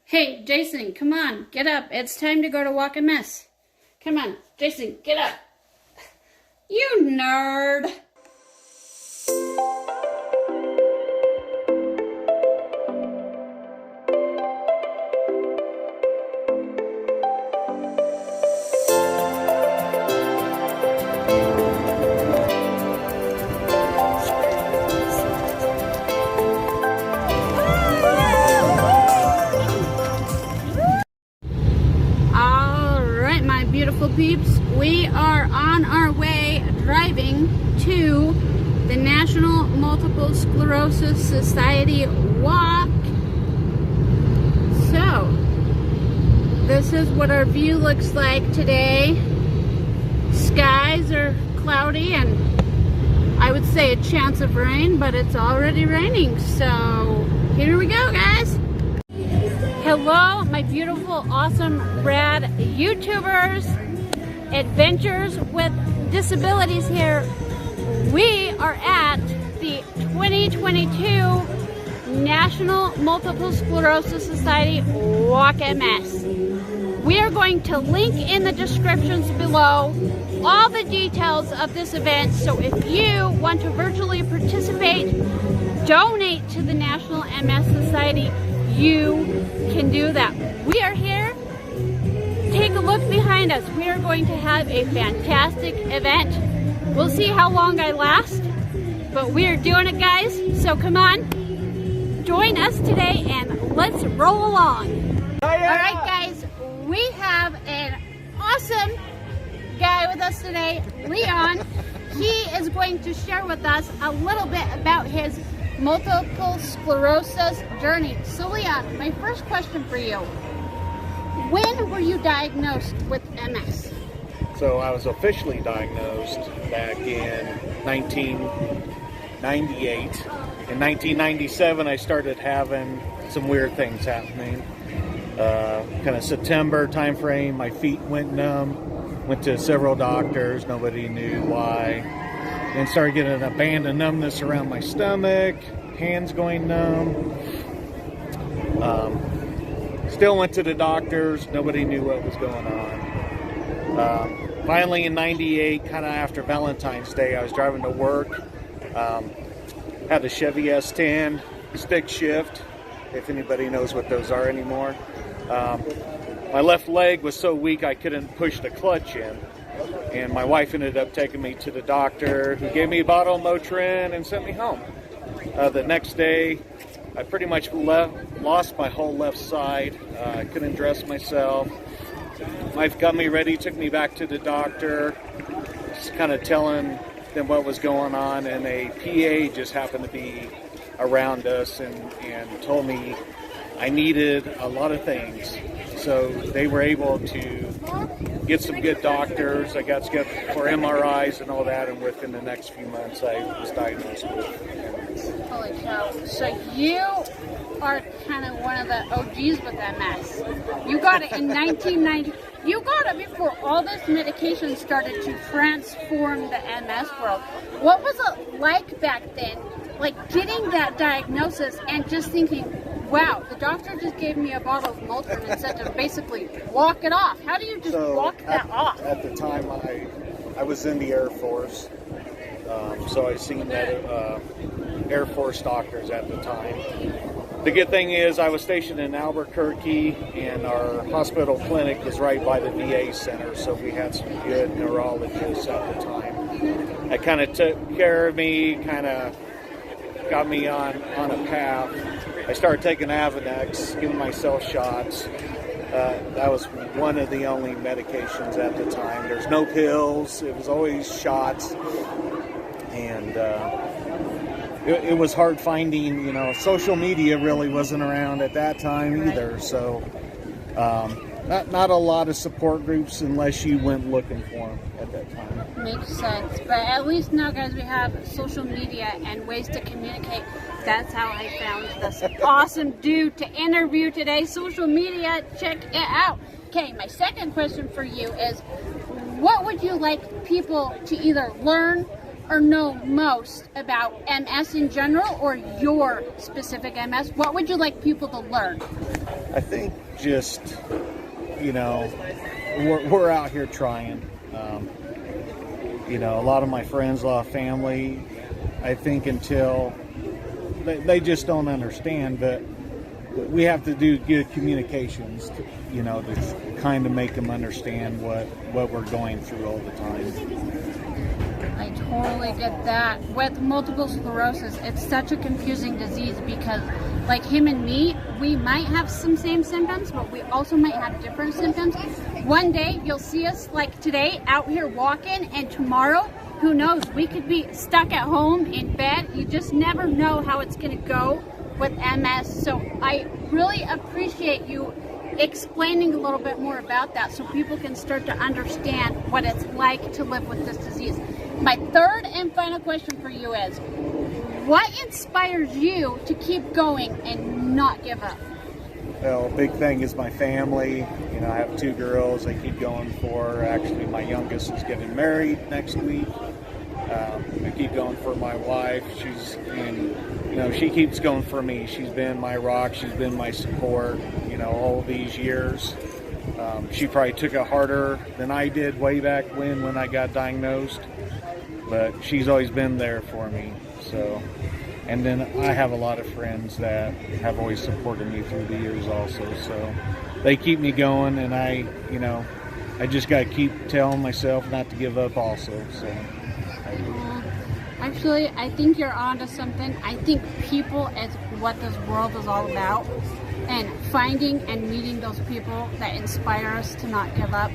Hey, Jason, come on, get up. It's time to go to Walk a Mess. Come on, Jason, get up. You nerd. Beautiful peeps, we are on our way driving to the National Multiple Sclerosis Society walk. So this is what our view looks like today. Skies are cloudy and I would say a chance of rain, but it's already raining, so here we go, guys. Hello, my beautiful, awesome, rad YouTubers, adventures with disabilities here. We are at the 2022 National Multiple Sclerosis Society Walk MS. We are going to link in the descriptions below all the details of this event, so if you want to virtually participate, donate to the National MS Society, you can do that. We are here. Take a look behind us. We are going to have a fantastic event. We'll see how long I last, but we are doing it, guys. So come on, join us today and let's roll along. All right, guys, we have an awesome guy with us today, Leon. He is going to share with us a little bit about his multiple sclerosis journey. So Leon, my first question for you, when were you diagnosed with MS? So I was officially diagnosed back in 1998. In 1997 I started having some weird things happening. Kind of September time frame, my feet went numb, went to several doctors, nobody knew why. Then started getting a band of numbness around my stomach, hands going numb. Still went to the doctors, nobody knew what was going on. Finally in 98, kind of after Valentine's Day, I was driving to work. Had a Chevy S10, stick shift, if anybody knows what those are anymore. My left leg was so weak I couldn't push the clutch in. And my wife ended up taking me to the doctor, who gave me a bottle of Motrin and sent me home. The next day, I pretty much lost my whole left side. I couldn't dress myself. Wife got me ready, took me back to the doctor, just kind of telling them what was going on, and a PA just happened to be around us and told me I needed a lot of things. So they were able to get some good doctors. I got scheduled for MRIs and all that, and within the next few months I was diagnosed with MS. Holy cow. So you are kind of one of the OGs with MS. You got it in 1990. You got it before all this medication started to transform the MS world. What was it like back then, like getting that diagnosis and just thinking, wow, the doctor just gave me a bottle of Motrin and said to basically walk it off. How do you just walk that off? At the time, I was in the Air Force, so I seen that Air Force doctors at the time. The good thing is I was stationed in Albuquerque, and our hospital clinic was right by the VA center, so we had some good neurologists at the time. That kind of took care of me, kind of got me on a path. I started taking Avonex, giving myself shots. That was one of the only medications at the time. There's no pills. It was always shots. And it was hard finding, social media really wasn't around at that time either. So not a lot of support groups unless you went looking for them at that time. Makes sense. But at least now, guys, we have social media and ways to communicate. That's how I found this awesome dude to interview today. Social media, check it out. Okay, my second question for you is, what would you like people to either learn or know most about MS in general, or your specific MS? What would you like people to learn? I think just, you know, we're out here trying. You know, a lot of my friends, a lot of family, I think until they just don't understand that we have to do good communications, you know, to kind of make them understand what we're going through all the time. I totally get that. With multiple sclerosis, it's such a confusing disease because, like him and me, we might have some same symptoms, but we also might have different symptoms. One day you'll see us like today out here walking, and tomorrow, who knows, we could be stuck at home in bed. You just never know how it's going to go with MS. So I really appreciate you explaining a little bit more about that so people can start to understand what it's like to live with this disease. My third and final question for you is, what inspires you to keep going and not give up? Well, big thing is my family. You know, I have 2 girls I keep going for. Actually, my youngest is getting married next week. I keep going for my wife. She keeps going for me. She's been my rock. She's been my support, you know, all these years. She probably took it harder than I did way back when I got diagnosed, but she's always been there for me. So, and then I have a lot of friends that have always supported me through the years also. So they keep me going, and I just got to keep telling myself not to give up also. So. Actually, I think you're onto something. I think people is what this world is all about, and finding and meeting those people that inspire us to not give up,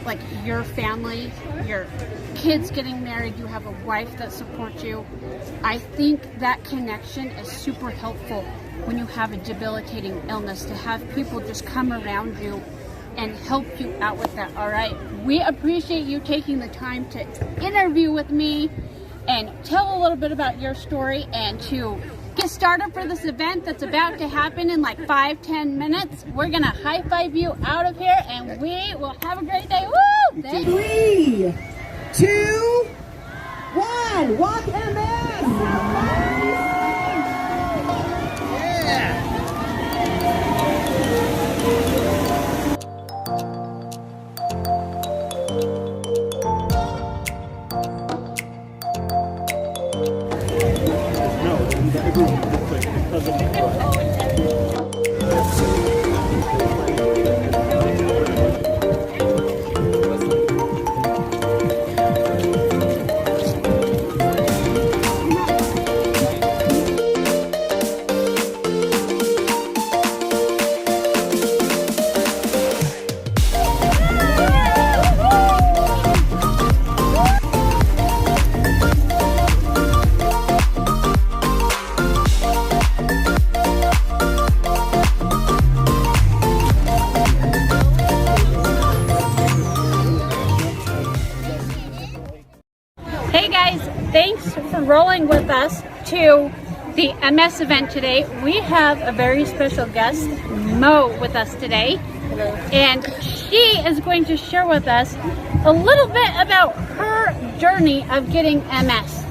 like your family, your kids getting married, you have a wife that supports you. I think that connection is super helpful when you have a debilitating illness, to have people just come around you and help you out with that. All right, we appreciate you taking the time to interview with me and tell a little bit about your story, and to get started for this event that's about to happen in like 5-10 minutes. We're gonna high five you out of here, and we will have a great day. Woo! 3, 2, 1, walk MS! Hey guys, thanks for rolling with us to the MS event today. We have a very special guest, Mo, with us today. Hello. And she is going to share with us a little bit about her journey of getting MS.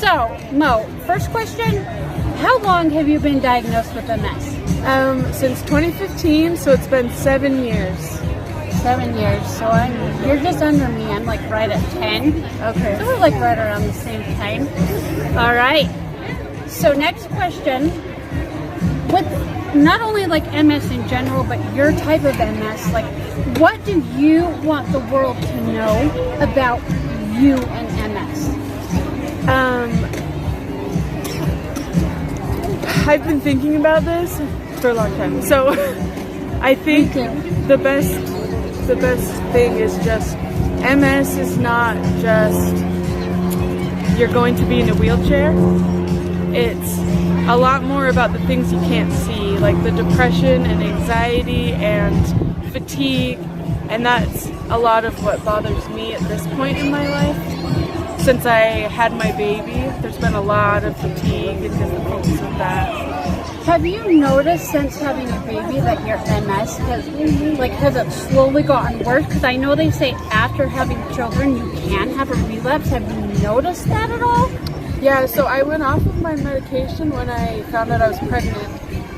So, Mo, first question, how long have you been diagnosed with MS? Since 2015, so it's been 7 years. 7 years, so you're just under me. I'm like right at 10. Okay. So we're like right around the same time. All right. So next question, with not only like MS in general, but your type of MS, like what do you want the world to know about you and MS? I've been thinking about this for a long time. So I think the best thing is just MS is not just you're going to be in a wheelchair. It's a lot more about the things you can't see, like the depression and anxiety and fatigue, and that's a lot of what bothers me at this point in my life. Since I had my baby, there's been a lot of fatigue and difficulties with that. Have you noticed since having a baby that your MS has it slowly gotten worse? Because I know they say after having children you can have a relapse. Have you noticed that at all? Yeah, so I went off of my medication when I found out I was pregnant,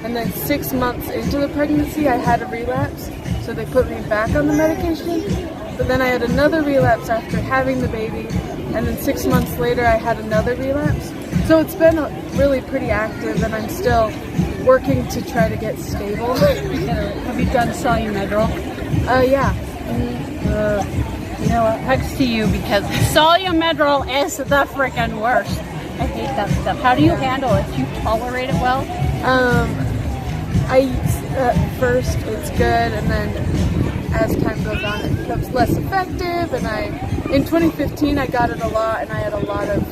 And then 6 months into the pregnancy, I had a relapse. So they put me back on the medication. But then I had another relapse after having the baby. And then 6 months later, I had another relapse. So it's been really pretty active, and I'm still working to try to get stable. Have you done Solumedrol? Yeah. You know what? Hugs to you, because Solumedrol is the freaking worst. I hate that stuff. How do you handle it? Do you tolerate it well? At first it's good, and then as time goes on it becomes less effective, and in 2015 I got it a lot, and I had a lot of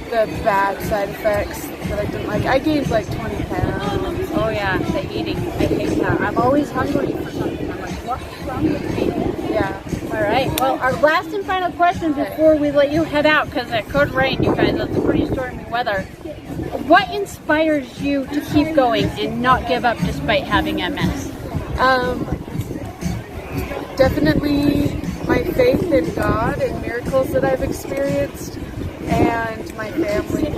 the bad side effects that I didn't like. I gained like 20 pounds. Oh yeah, the eating. I hate that. I'm always hungry for something. I'm like, what's wrong with me? Yeah. All right. Well, our last and final question before we let you head out, because it could rain, you guys. It's pretty stormy weather. What inspires you to keep going and not give up despite having MS? Definitely my faith in God and miracles that I've experienced, and my family.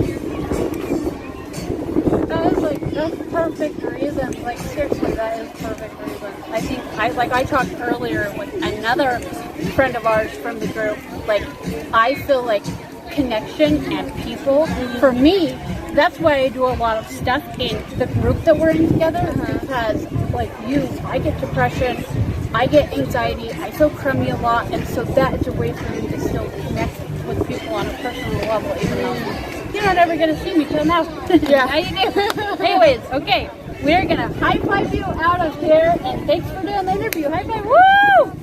That is that's perfect reason. Like seriously, that is perfect reason. I think I talked earlier with another friend of ours from the group. Like I feel like connection and people. For me, that's why I do a lot of stuff in the group that we're in together. Because like you, I get depression, I get anxiety, I feel crummy a lot, and so that is a way for me to still connect with people on a personal level, even though you're not ever going to see me till now. Yeah. Now you do. Anyways, okay, we're going to high five you out of here, and thanks for doing the interview. High five. Woo!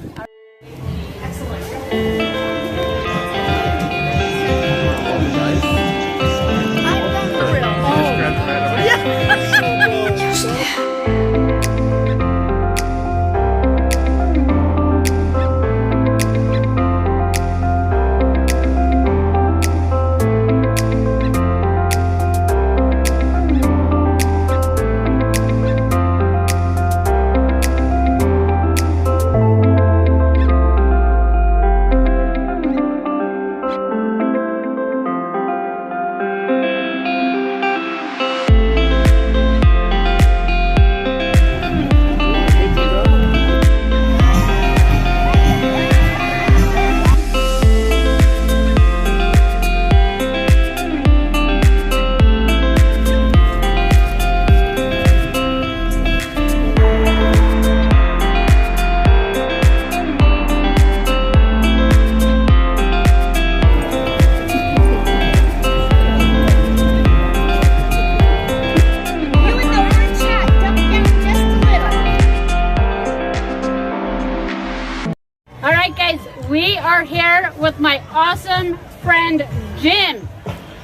We are here with my awesome friend Jim,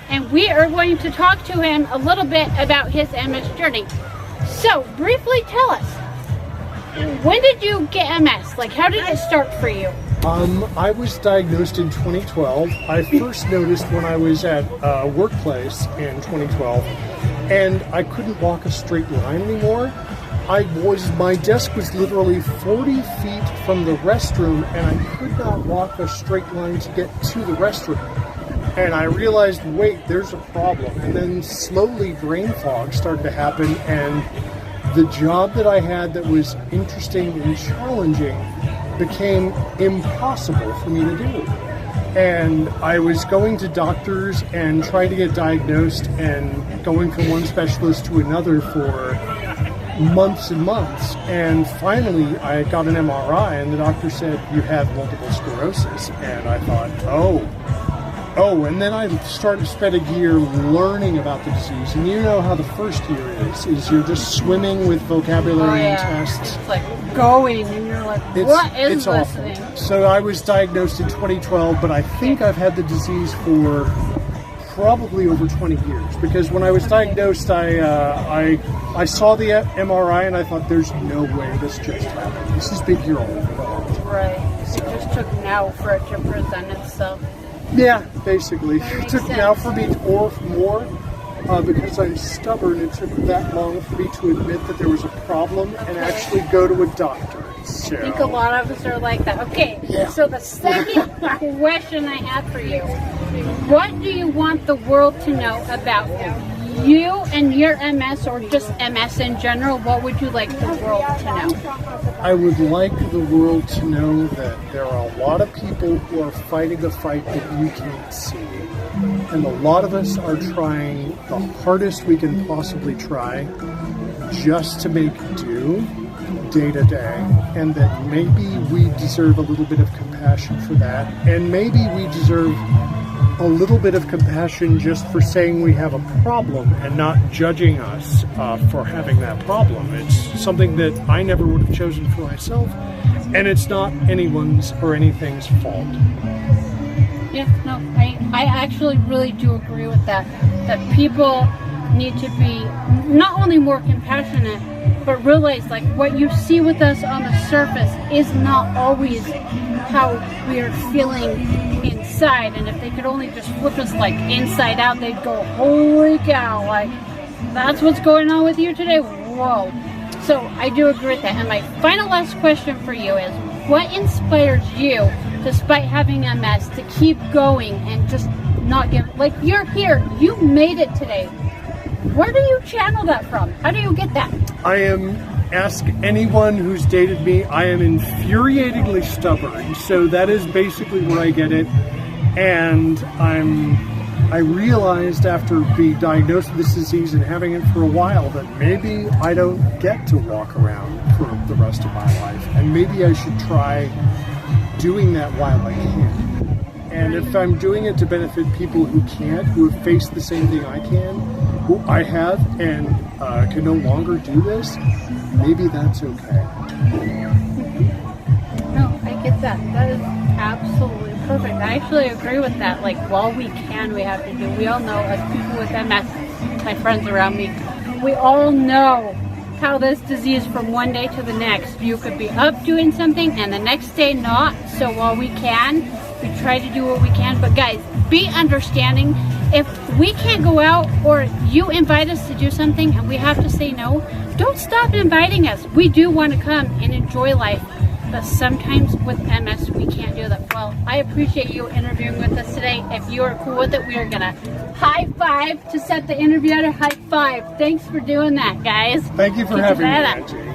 and we are going to talk to him a little bit about his MS journey. So briefly tell us, when did you get MS? Like, how did it start for you? I was diagnosed in 2012. I first noticed when I was at a workplace in 2012, and I couldn't walk a straight line anymore. My desk was literally 40 feet from the restroom, and I could not walk a straight line to get to the restroom. And I realized, wait, there's a problem. And then slowly brain fog started to happen, and the job that I had that was interesting and challenging became impossible for me to do. And I was going to doctors and trying to get diagnosed and going from one specialist to another for months and months, and finally I got an MRI, and the doctor said, you have multiple sclerosis. And I thought, oh, and then I spent a year learning about the disease. And you know how the first year is you're just swimming with vocabulary and tests. It's like going, and you're like, what is this thing? So I was diagnosed in 2012, but I think I've had the disease for probably over 20 years, because when I was diagnosed, I saw the MRI and I thought, there's no way this just happened. This has been here all along. Right. So it just took now for it to present itself. Yeah, basically. It took now for me or more, because I'm stubborn, it took that long for me to admit that there was a problem and actually go to a doctor. So. I think a lot of us are like that. Okay, So the second question I have for you, what do you want the world to know about you? you and your MS, or just MS in general, what would you like the world to know? I would like the world to know that there are a lot of people who are fighting a fight that you can't see. And a lot of us are trying the hardest we can possibly try just to make do day to day. And that maybe we deserve a little bit of compassion for that. And maybe we deserve a little bit of compassion just for saying we have a problem and not judging us for having that problem. It's something that I never would have chosen for myself, and it's not anyone's or anything's fault. Yeah, no, I actually really do agree with that. That people need to be not only more compassionate, but realize like what you see with us on the surface is not always how we are feeling inside. And if they could only just flip us like inside out, they'd go, holy cow, like that's what's going on with you today? Whoa. So I do agree with that. And my final last question for you is, what inspires you, despite having MS, to keep going and just not give, like you're here, you made it today. Where do you channel that from? How do you get that? Ask anyone who's dated me, I am infuriatingly stubborn. So that is basically where I get it. And I realized after being diagnosed with this disease and having it for a while that maybe I don't get to walk around for the rest of my life. And maybe I should try doing that while I can. And if I'm doing it to benefit people who can't, who have faced the same thing I have, and can no longer do this, maybe that's okay. No, I get that. That is absolutely perfect. I actually agree with that. Like, while we can, we have to do. We all know, as people with MS, my friends around me, we all know how this disease from one day to the next. You could be up doing something and the next day not. So while we can, we try to do what we can. But guys, be understanding. If we can't go out, or you invite us to do something and we have to say no, don't stop inviting us. We do want to come and enjoy life, but sometimes with MS we can't do that. Well, I appreciate you interviewing with us today. If you are cool with it, we are gonna high five to set the interview out. A high five. Thanks for doing that, guys. Thank you for having me, Angie.